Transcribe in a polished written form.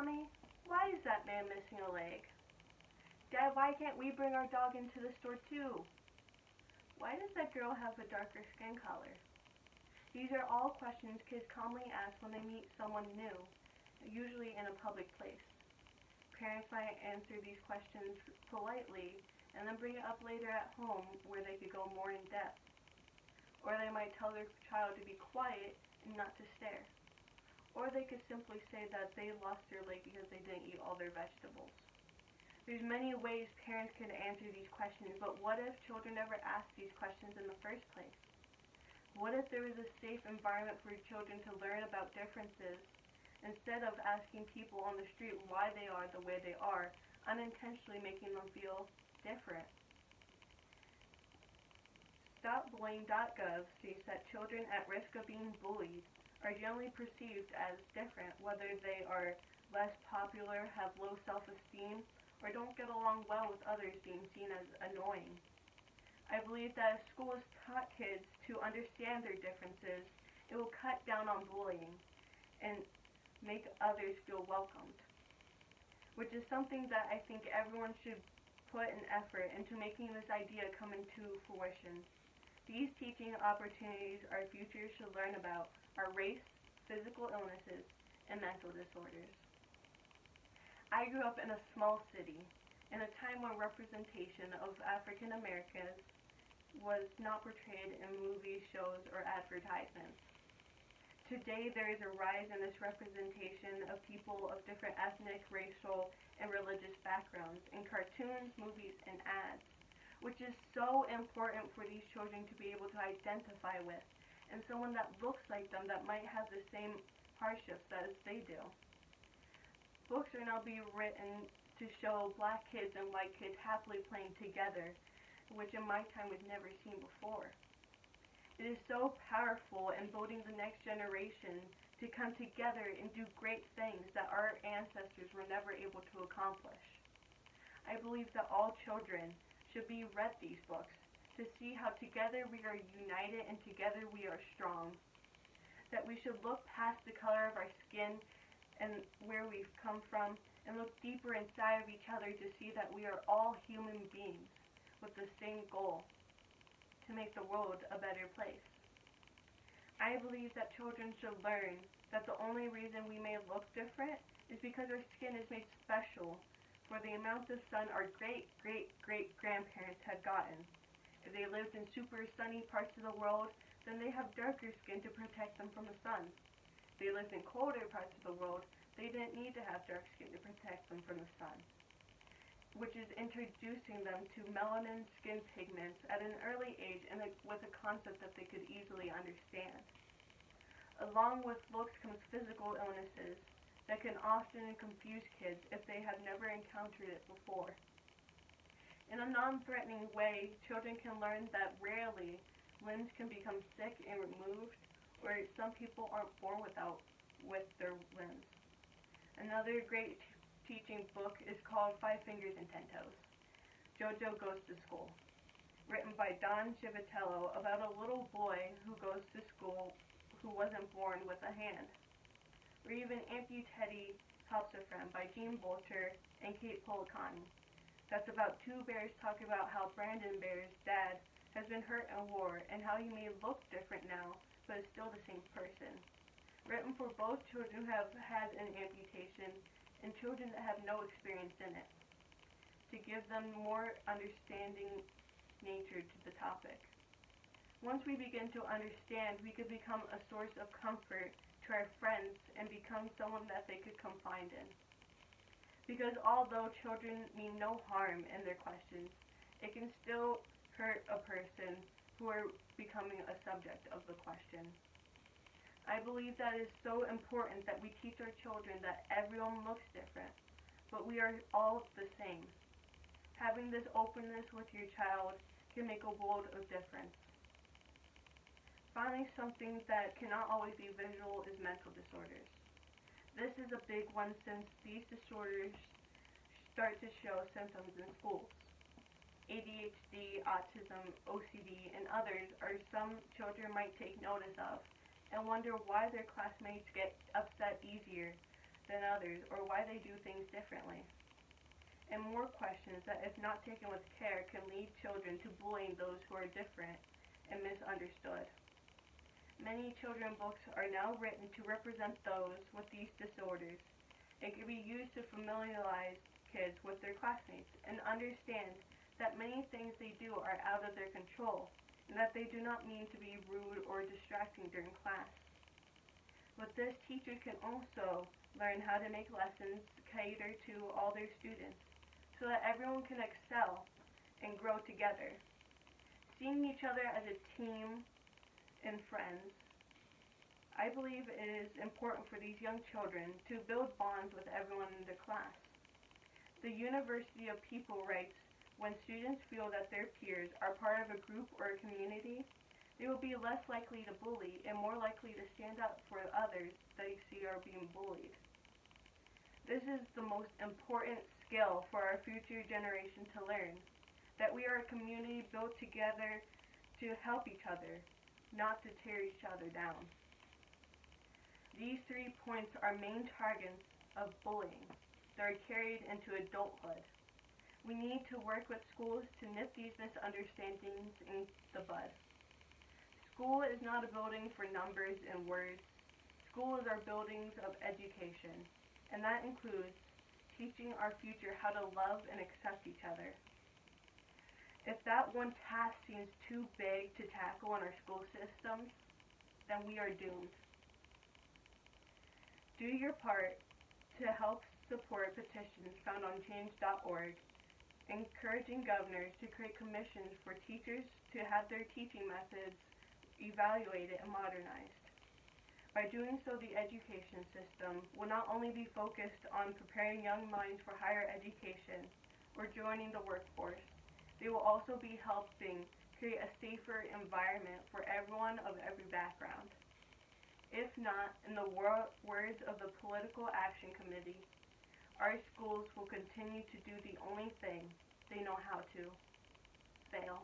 Mommy, why is that man missing a leg? Dad, why can't we bring our dog into the store too? Why does that girl have a darker skin color? These are all questions kids commonly ask when they meet someone new, usually in a public place. Parents might answer these questions politely and then bring it up later at home where they could go more in depth. Or they might tell their child to be quiet and not to stare. Or they could simply say that they lost their leg because they didn't eat all their vegetables. There's many ways parents could answer these questions, but what if children never asked these questions in the first place? What if there was a safe environment for children to learn about differences instead of asking people on the street why they are the way they are, unintentionally making them feel different? StopBullying.gov states that children at risk of being bullied are generally perceived as different, whether they are less popular, have low self-esteem, or don't get along well with others, being seen as annoying. I believe that if schools taught kids to understand their differences, it will cut down on bullying and make others feel welcomed, which is something that I think everyone should put an effort into making this idea come into fruition. These teaching opportunities our future should learn about are race, physical illnesses, and mental disorders. I grew up in a small city, in a time when representation of African Americans was not portrayed in movies, shows, or advertisements. Today, there is a rise in this representation of people of different ethnic, racial, and religious backgrounds in cartoons, movies, and ads, which is so important for these children to be able to identify with, and someone that looks like them that might have the same hardships as they do. Books are now being written to show black kids and white kids happily playing together, which in my time was never seen before. It is so powerful in building the next generation to come together and do great things that our ancestors were never able to accomplish. I believe that all children should be read these books to see how together we are united and together we are strong. That we should look past the color of our skin and where we've come from and look deeper inside of each other to see that we are all human beings with the same goal, to make the world a better place. I believe that children should learn that the only reason we may look different is because our skin is made special for the amount of sun our great-great-great-grandparents had gotten. If they lived in super sunny parts of the world, then they have darker skin to protect them from the sun. If they lived in colder parts of the world, they didn't need to have dark skin to protect them from the sun, which is introducing them to melanin skin pigments at an early age and with a concept that they could easily understand. Along with looks comes physical illnesses that can often confuse kids if they have never encountered it before. In a non-threatening way, children can learn that rarely limbs can become sick and removed, or some people aren't born with their limbs. Another great teaching book is called 5 Fingers and 10 Toes. JoJo Goes to School, written by Don Civitello about a little boy who goes to school who wasn't born with a hand. Or even Amputee Teddy Helps a Friend by Jean Bolter and Kate Policani. That's about 2 bears talking about how Brandon Bear's dad has been hurt in war and how he may look different now, but is still the same person. Written for both children who have had an amputation and children that have no experience in it, to give them more understanding nature to the topic. Once we begin to understand, we could become a source of comfort to our friends and become someone that they could confide in. Because although children mean no harm in their questions, it can still hurt a person who are becoming a subject of the question. I believe that it is so important that we teach our children that everyone looks different, but we are all the same. Having this openness with your child can make a world of difference. Finally, something that cannot always be visual is mental disorders. This is a big one since these disorders start to show symptoms in schools. ADHD, autism, OCD, and others are some children might take notice of and wonder why their classmates get upset easier than others or why they do things differently. And more questions that, if not taken with care, can lead children to bullying those who are different and misunderstood. Many children books are now written to represent those with these disorders. It can be used to familiarize kids with their classmates and understand that many things they do are out of their control and that they do not mean to be rude or distracting during class. With this, teachers can also learn how to make lessons cater to all their students so that everyone can excel and grow together. Seeing each other as a team and friends, I believe it is important for these young children to build bonds with everyone in the class. The University of People writes, when students feel that their peers are part of a group or a community, they will be less likely to bully and more likely to stand up for others they see are being bullied. This is the most important skill for our future generation to learn, that we are a community built together to help each other, not to tear each other down. These 3 points are main targets of bullying that are carried into adulthood. We need to work with schools to nip these misunderstandings in the bud. School is not a building for numbers and words. Schools are buildings of education, and that includes teaching our future how to love and accept each other. If that one task seems too big to tackle in our school systems, then we are doomed. Do your part to help support petitions found on change.org, encouraging governors to create commissions for teachers to have their teaching methods evaluated and modernized. By doing so, the education system will not only be focused on preparing young minds for higher education or joining the workforce, they will also be helping create a safer environment for everyone of every background. If not, in the words of the Political Action Committee, our schools will continue to do the only thing they know how to: fail.